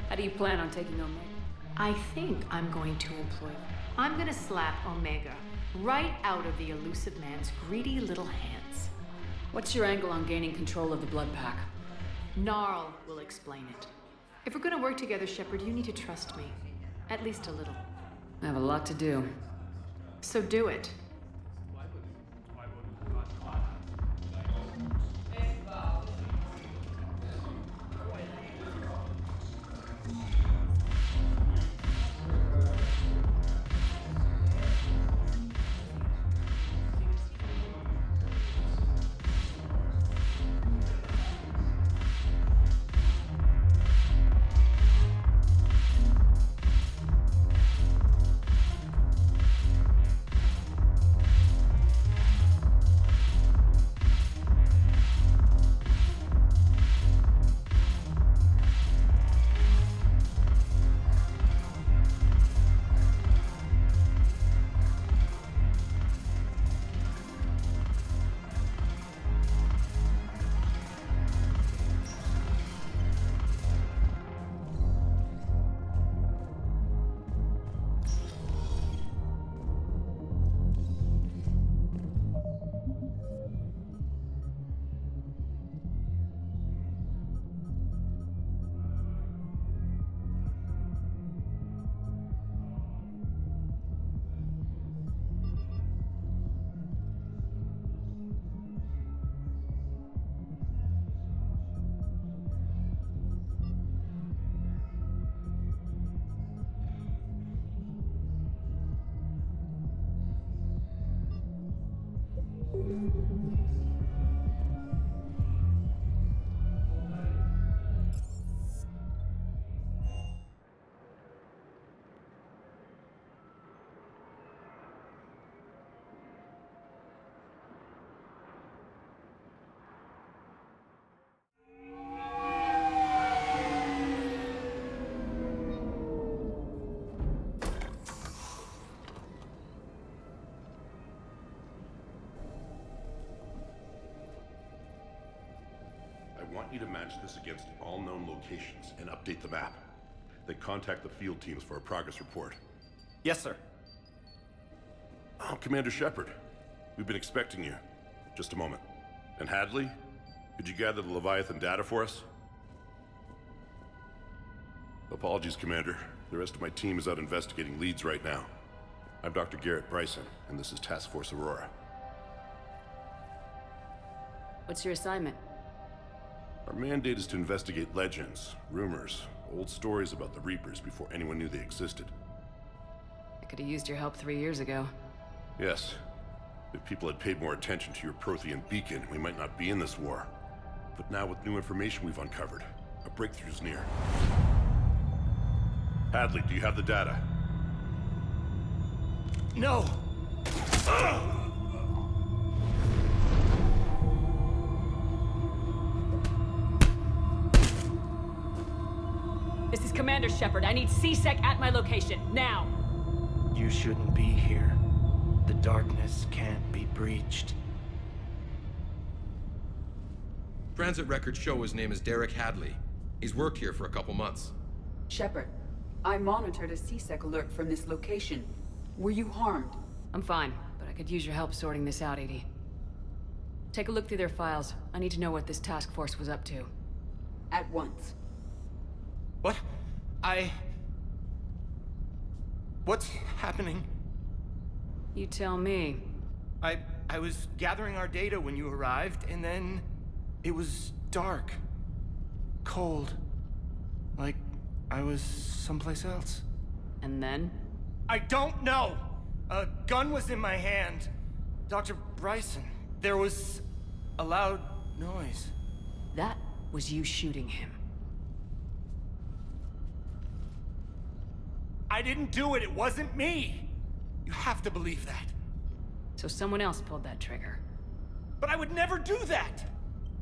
B: How do you plan on taking Omega?
J: I think I'm going to employ... I'm gonna slap Omega right out of the elusive man's greedy little hands.
B: What's your angle on gaining control of the Blood Pack?
J: Gnarl will explain it. If we're gonna work together, Shepard, you need to trust me. At least a little.
B: I have a lot to do.
J: So do it.
M: I want you to match this against all known locations and update the map. Then contact the field teams for a progress report.
S: Yes, sir.
M: Oh, Commander Shepard. We've been expecting you. Just a moment. And Hadley? Could you gather the Leviathan data for us? Apologies, Commander. The rest of my team is out investigating leads right now. I'm Dr. Garrett Bryson, and this is Task Force Aurora.
B: What's your assignment?
M: Our mandate is to investigate legends, rumors, old stories about the Reapers before anyone knew they existed.
B: I could have used your help 3 years ago.
M: Yes. If people had paid more attention to your Prothean beacon, we might not be in this war. But now with new information we've uncovered, a breakthrough's near. Hadley, do you have the data?
K: No!
B: This is Commander Shepard. I need CSEC at my location, now!
K: You shouldn't be here. The darkness can't be breached.
N: Transit records show his name is Derek Hadley. He's worked here for a couple months.
E: Shepard, I monitored a CSEC alert from this location. Were you harmed?
B: I'm fine, but I could use your help sorting this out, Edie. Take a look through their files. I need to know what this task force was up to.
E: At once.
K: What? What's happening?
B: You tell me.
K: I was gathering our data when you arrived, and then it was dark. Cold. Like I was someplace else.
B: And then?
K: I don't know! A gun was in my hand. Dr. Bryson, there was a loud noise.
B: That was you shooting him.
K: I didn't do it, it wasn't me! You have to believe that.
B: So someone else pulled that trigger.
K: But I would never do that!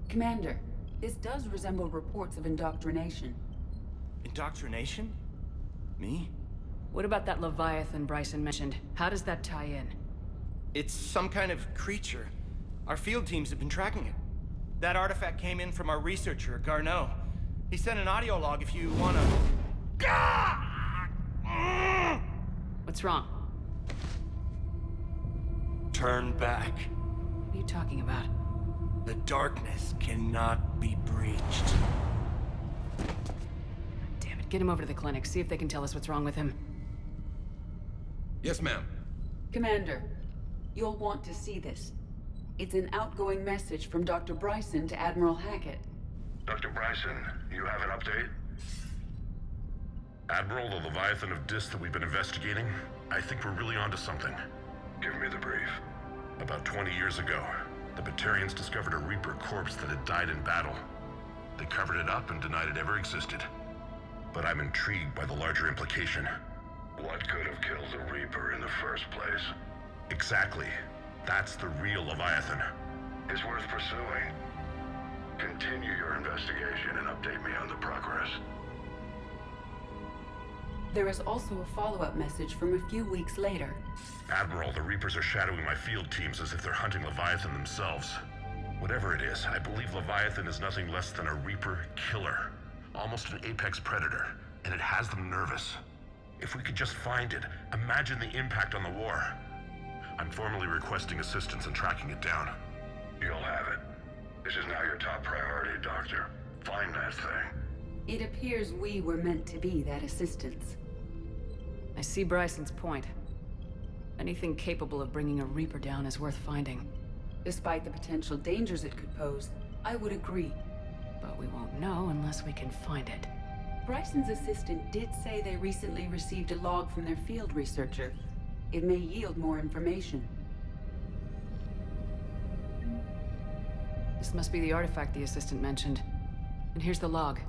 E: Commander, this does resemble reports of indoctrination.
K: Indoctrination? Me?
B: What about that Leviathan Bryson mentioned? How does that tie in?
K: It's some kind of creature. Our field teams have been tracking it. That artifact came in from our researcher, Garneau. He sent an audio log if you wanna...
B: What's wrong?
K: Turn back.
B: What are you talking about?
K: The darkness cannot be breached.
B: Damn it, get him over to the clinic. See if they can tell us what's wrong with him.
N: Yes, ma'am.
E: Commander, you'll want to see this. It's an outgoing message from Dr. Bryson to Admiral Hackett.
M: Dr. Bryson, you have an update? Admiral, the Leviathan of Dis that we've been investigating, I think we're really onto something. Give me the brief. About 20 years ago, the Batarians discovered a Reaper corpse that had died in battle. They covered it up and denied it ever existed. But I'm intrigued by the larger implication. What could have killed the Reaper in the first place? Exactly. That's the real Leviathan. It's worth pursuing. Continue your investigation and update me on the progress.
E: There is also a follow-up message from a few weeks later.
M: Admiral, the Reapers are shadowing my field teams as if they're hunting Leviathan themselves. Whatever it is, I believe Leviathan is nothing less than a Reaper killer. Almost an apex predator, and it has them nervous. If we could just find it, imagine the impact on the war. I'm formally requesting assistance in tracking it down. You'll have it. This is now your top priority, Doctor. Find that thing.
E: It appears we were meant to be that assistance.
B: I see Bryson's point. Anything capable of bringing a Reaper down is worth finding.
E: Despite the potential dangers it could pose, I would agree.
B: But we won't know unless we can find it.
E: Bryson's assistant did say they recently received a log from their field researcher. It may yield more information.
B: This must be the artifact the assistant mentioned. And here's the log.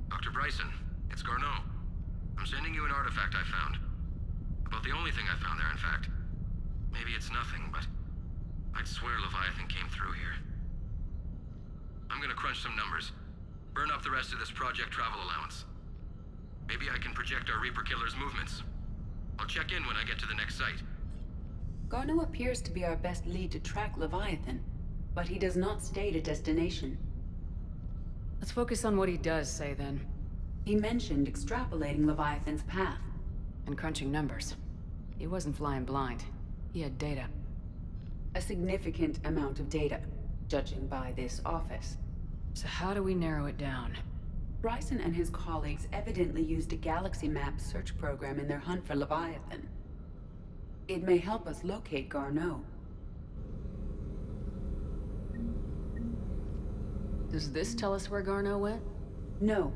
O: Dr. Bryson, it's Garneau. I'm sending you an artifact I found. About the only thing I found there, in fact. Maybe it's nothing, but I'd swear Leviathan came through here. I'm gonna crunch some numbers. Burn up the rest of this Project Travel allowance. Maybe I can project our Reaper killer's movements. I'll check in when I get to the next site.
E: Garneau appears to be our best lead to track Leviathan, but he does not state a destination.
B: Let's focus on what he does say, then.
E: He mentioned extrapolating Leviathan's path.
B: And crunching numbers. He wasn't flying blind. He had data.
E: A significant amount of data, judging by this office.
B: So how do we narrow it down?
E: Bryson and his colleagues evidently used a galaxy map search program in their hunt for Leviathan. It may help us locate Garneau.
B: Does this tell us where Garneau went?
E: No.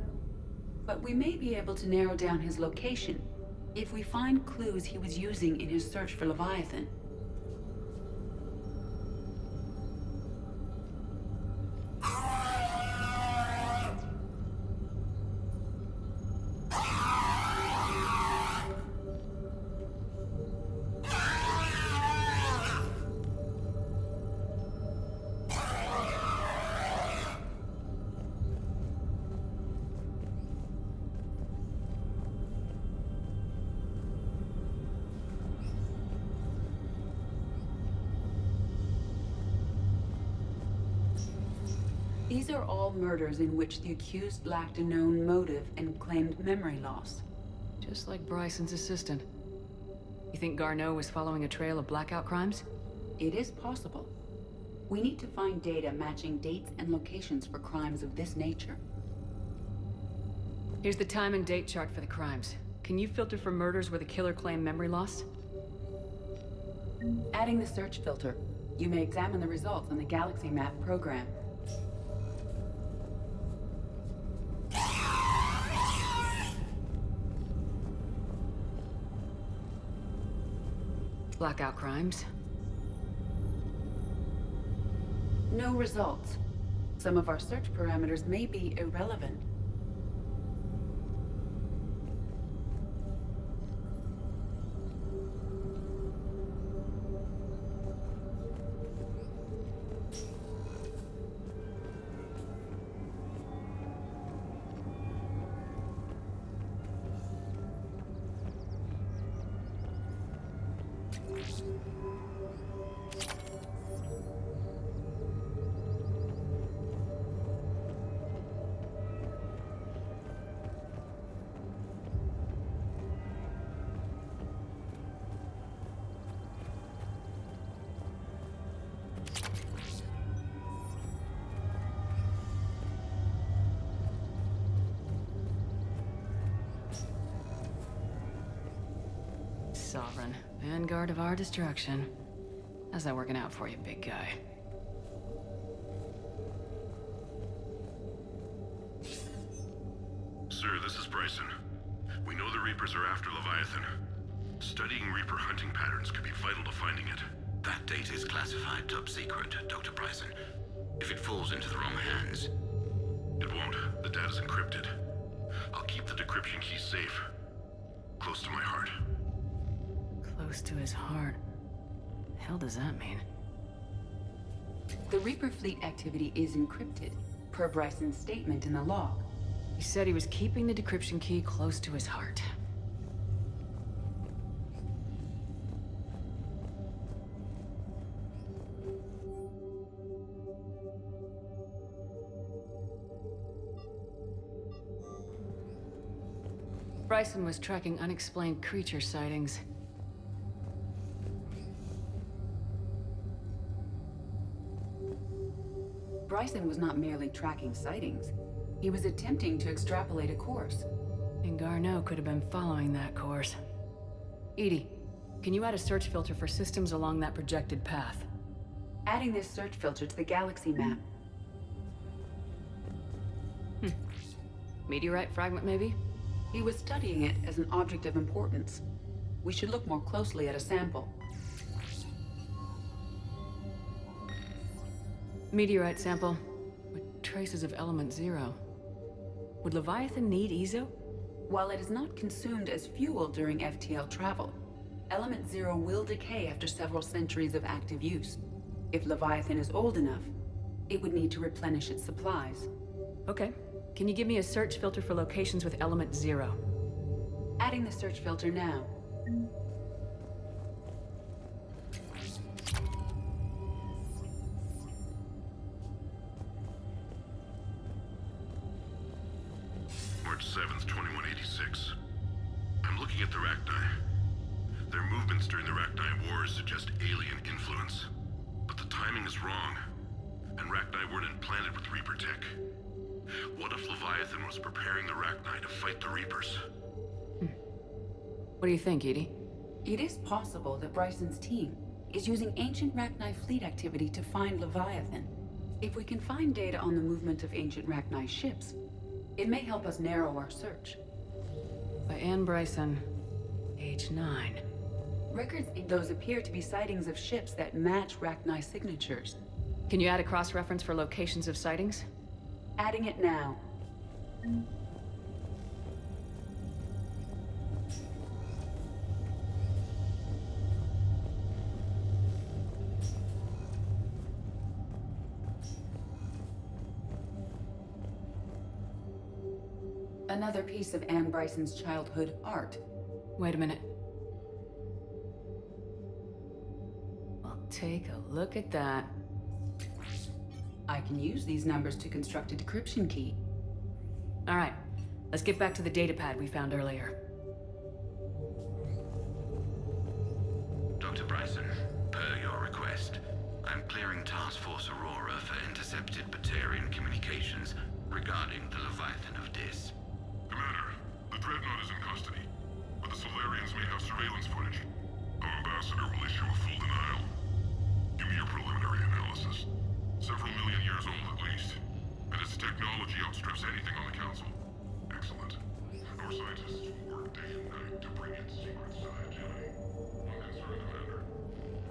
E: But we may be able to narrow down his location if we find clues he was using in his search for Leviathan. These are all murders in which the accused lacked a known motive and claimed memory loss.
B: Just like Bryson's assistant. You think Garneau was following a trail of blackout crimes?
E: It is possible. We need to find data matching dates and locations for crimes of this nature.
B: Here's the time and date chart for the crimes. Can you filter for murders where the killer claimed memory loss?
E: Adding the search filter, you may examine the results on the Galaxy Map program.
B: Blackout crimes.
E: No results. Some of our search parameters may be irrelevant.
B: Sovereign, vanguard of our destruction. How's that working out for you, big guy?
M: Sir, this is Bryson. We know the Reapers are after Leviathan. Studying Reaper hunting patterns could be vital to finding it.
W: That data is classified top secret, Dr. Bryson. If it falls into the wrong hands...
M: It won't. The data's encrypted. I'll keep the decryption key safe. Close to my heart.
B: Close to his heart. The hell does that mean?
E: The Reaper fleet activity is encrypted, per Bryson's statement in the log.
B: He said he was keeping the decryption key close to his heart. Bryson was tracking unexplained creature sightings.
E: Bryson was not merely tracking sightings. He was attempting to extrapolate a course.
B: And Garneau could have been following that course. EDI, can you add a search filter for systems along that projected path?
E: Adding this search filter to the Galaxy Map.
B: Meteorite fragment, maybe?
E: He was studying it as an object of importance. We should look more closely at a sample.
B: Meteorite sample with traces of element 0. Would Leviathan need Ezo?
E: While it is not consumed as fuel during FTL travel, element 0 will decay after several centuries of active use. If Leviathan is old enough, it would need to replenish its supplies.
B: Okay. Can you give me a search filter for locations with element 0?
E: Adding the search filter now.
M: March 7th, 2186. I'm looking at the Rachni. Their movements during the Rachni Wars suggest alien influence. But the timing is wrong. And Rachni weren't implanted with Reaper tech. What if Leviathan was preparing the Rachni to fight the Reapers?
B: What do you think, EDI?
E: It is possible that Bryson's team is using ancient Rachni fleet activity to find Leviathan. If we can find data on the movement of ancient Rachni ships, it may help us narrow our search.
B: By Anne Bryson, age 9.
E: Records in those appear to be sightings of ships that match Rachni signatures.
B: Can you add a cross-reference for locations of sightings?
E: Adding it now. Another piece of Anne Bryson's childhood art.
B: Wait a minute. Well, take a look at that.
E: I can use these numbers to construct a decryption key.
B: All right, let's get back to the datapad we found earlier.
A: Dr. Bryson, per your request, I'm clearing Task Force Aurora for intercepted Batarian communications regarding the Leviathan of Dis.
M: Commander, the Dreadnought is in custody, but the Solarians may have surveillance footage. Our ambassador will issue a full denial. Give me your preliminary analysis. Several million years old at least, and its technology outstrips anything on the Council. Excellent. Our scientists will work day and night to bring its secrets to Hygiene. One concern, Commander.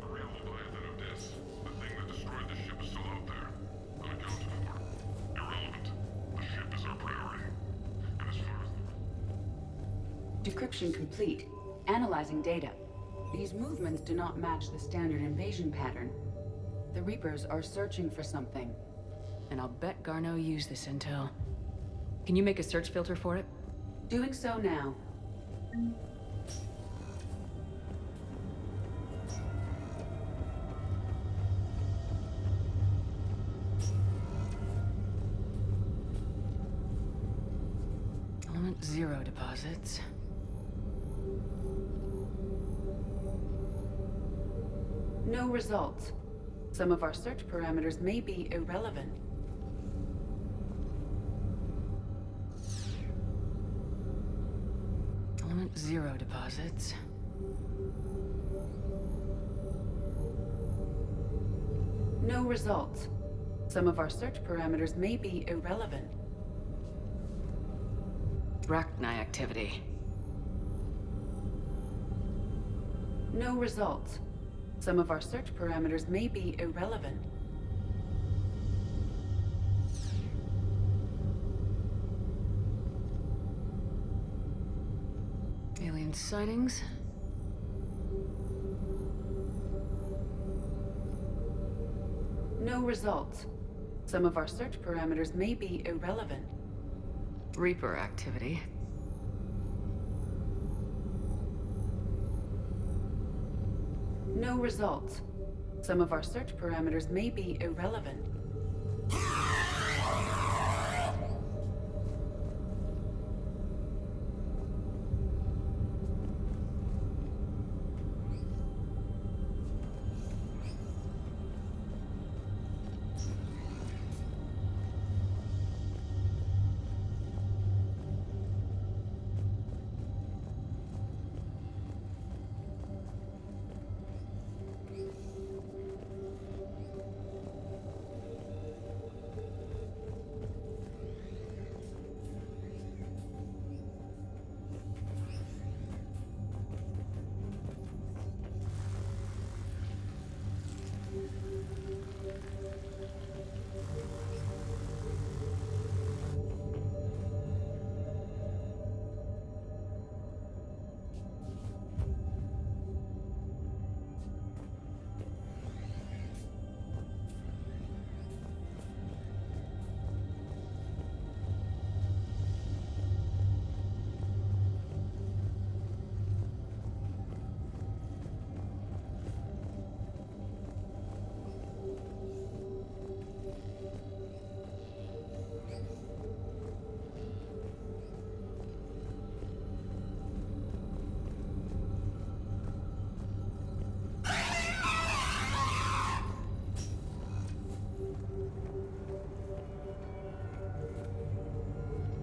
M: The real Leviathan of Dis, the thing that destroyed the ship, is still out there, unaccounted for. Irrelevant. The ship is our priority. And as far as
E: Decryption complete. Analyzing data. These movements do not match the standard invasion pattern. The Reapers are searching for something.
B: And I'll bet Garneau used this intel. Can you make a search filter for it?
E: Doing so now.
B: Element 0 deposits.
E: No results. Some of our search parameters may be irrelevant.
B: Element 0 deposits.
E: No results. Some of our search parameters may be irrelevant.
B: Rachni activity.
E: No results. Some of our search parameters may be irrelevant.
B: Alien sightings.
E: No results. Some of our search parameters may be irrelevant.
B: Reaper activity.
E: No results. Some of our search parameters may be irrelevant.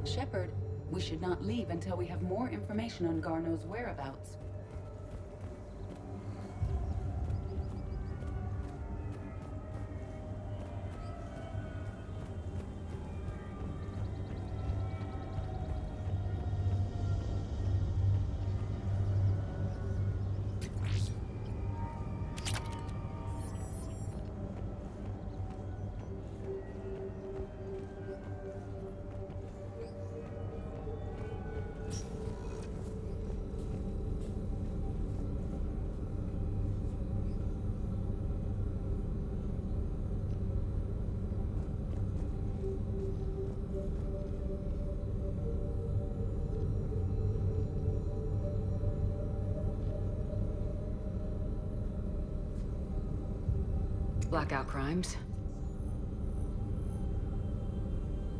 E: Shepard, we should not leave until we have more information on Garneau's whereabouts.
B: Blackout crimes.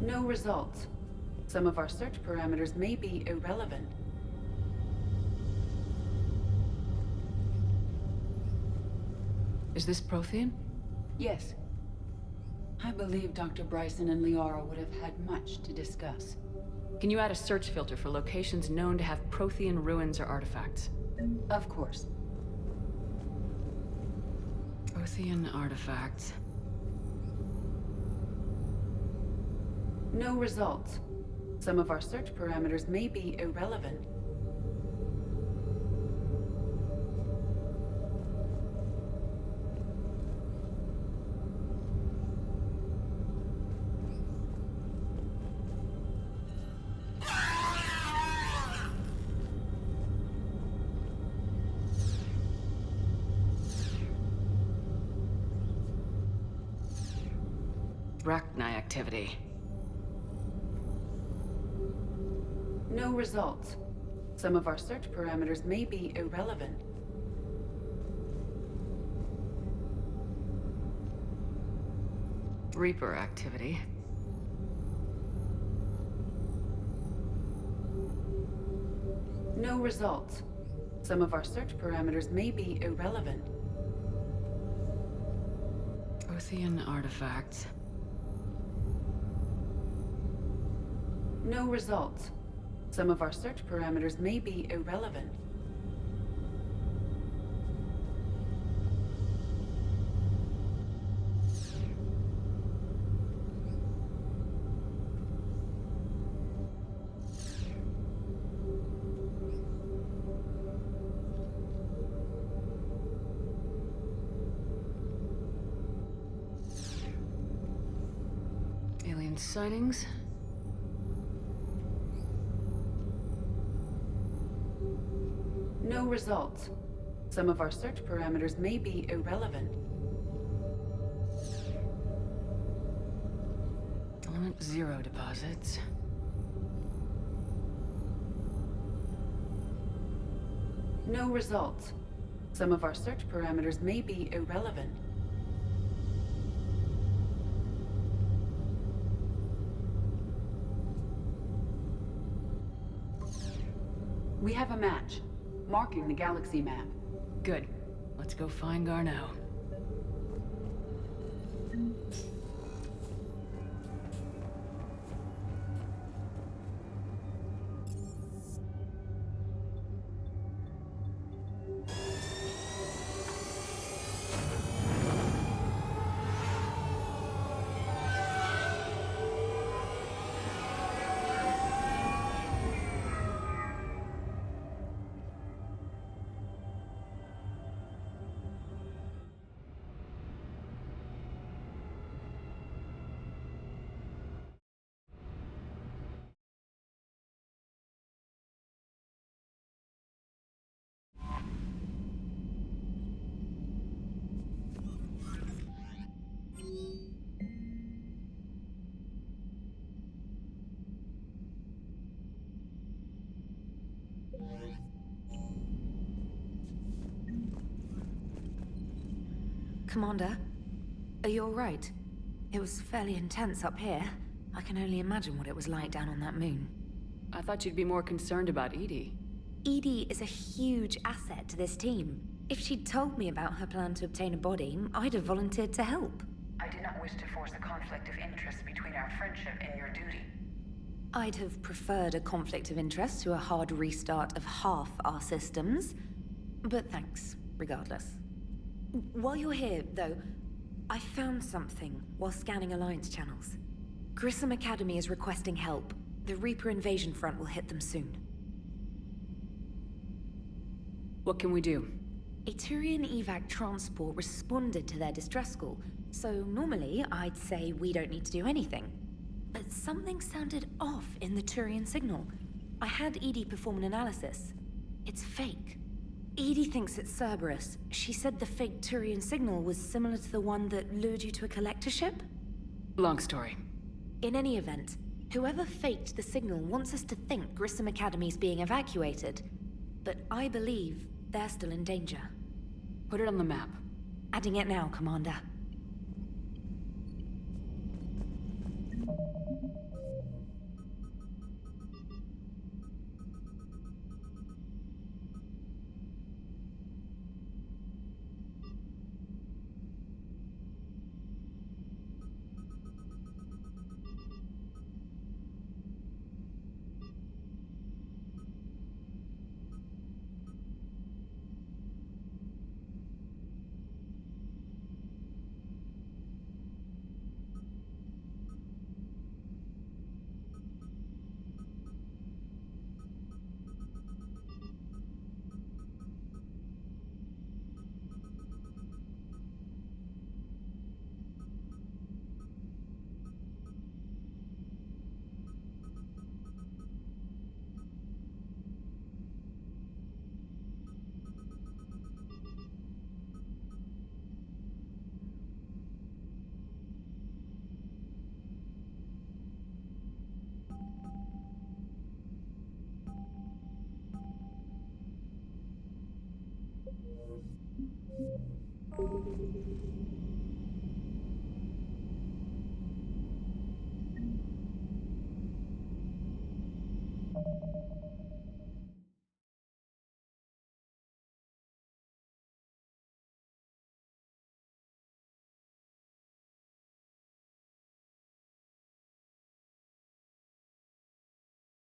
E: No results. Some of our search parameters may be irrelevant.
B: Is this Prothean?
E: Yes. I believe Dr. Bryson and Liara would have had much to discuss.
B: Can you add a search filter for locations known to have Prothean ruins or artifacts?
E: Of course.
B: Prothean artifacts.
E: No results. Some of our search parameters may be irrelevant.
B: Arachnai activity.
E: No results. Some of our search parameters may be irrelevant.
B: Reaper activity.
E: No results. Some of our search parameters may be irrelevant.
B: Prothean artifacts.
E: No results. Some of our search parameters may be irrelevant.
B: Alien sightings.
E: No results. Some of our search parameters may be irrelevant.
B: Element 0 deposits.
E: No results. Some of our search parameters may be irrelevant. We have a match, marking the galaxy map.
B: Good. Let's go find Garneau.
Y: Commander, are you all right? It was fairly intense up here. I can only imagine what it was like down on that moon.
B: I thought you'd be more concerned about Edie.
Y: Edie is a huge asset to this team. If she'd told me about her plan to obtain a body, I'd have volunteered to help.
L: I did not wish to force a conflict of interest between our friendship and your duty.
Y: I'd have preferred a conflict of interest to a hard restart of half our systems. But thanks, regardless. While you're here, though, I found something while scanning Alliance channels. Grissom Academy is requesting help. The Reaper invasion front will hit them soon.
B: What can we do?
Y: A Turian evac transport responded to their distress call, so normally I'd say we don't need to do anything. But something sounded off in the Turian signal. I had Edie perform an analysis. It's fake. Edie thinks it's Cerberus. She said the fake Turian signal was similar to the one that lured you to a collector ship?
B: Long story.
Y: In any event, whoever faked the signal wants us to think Grissom Academy's being evacuated. But I believe they're still in danger.
B: Put it on the map.
Y: Adding it now, Commander.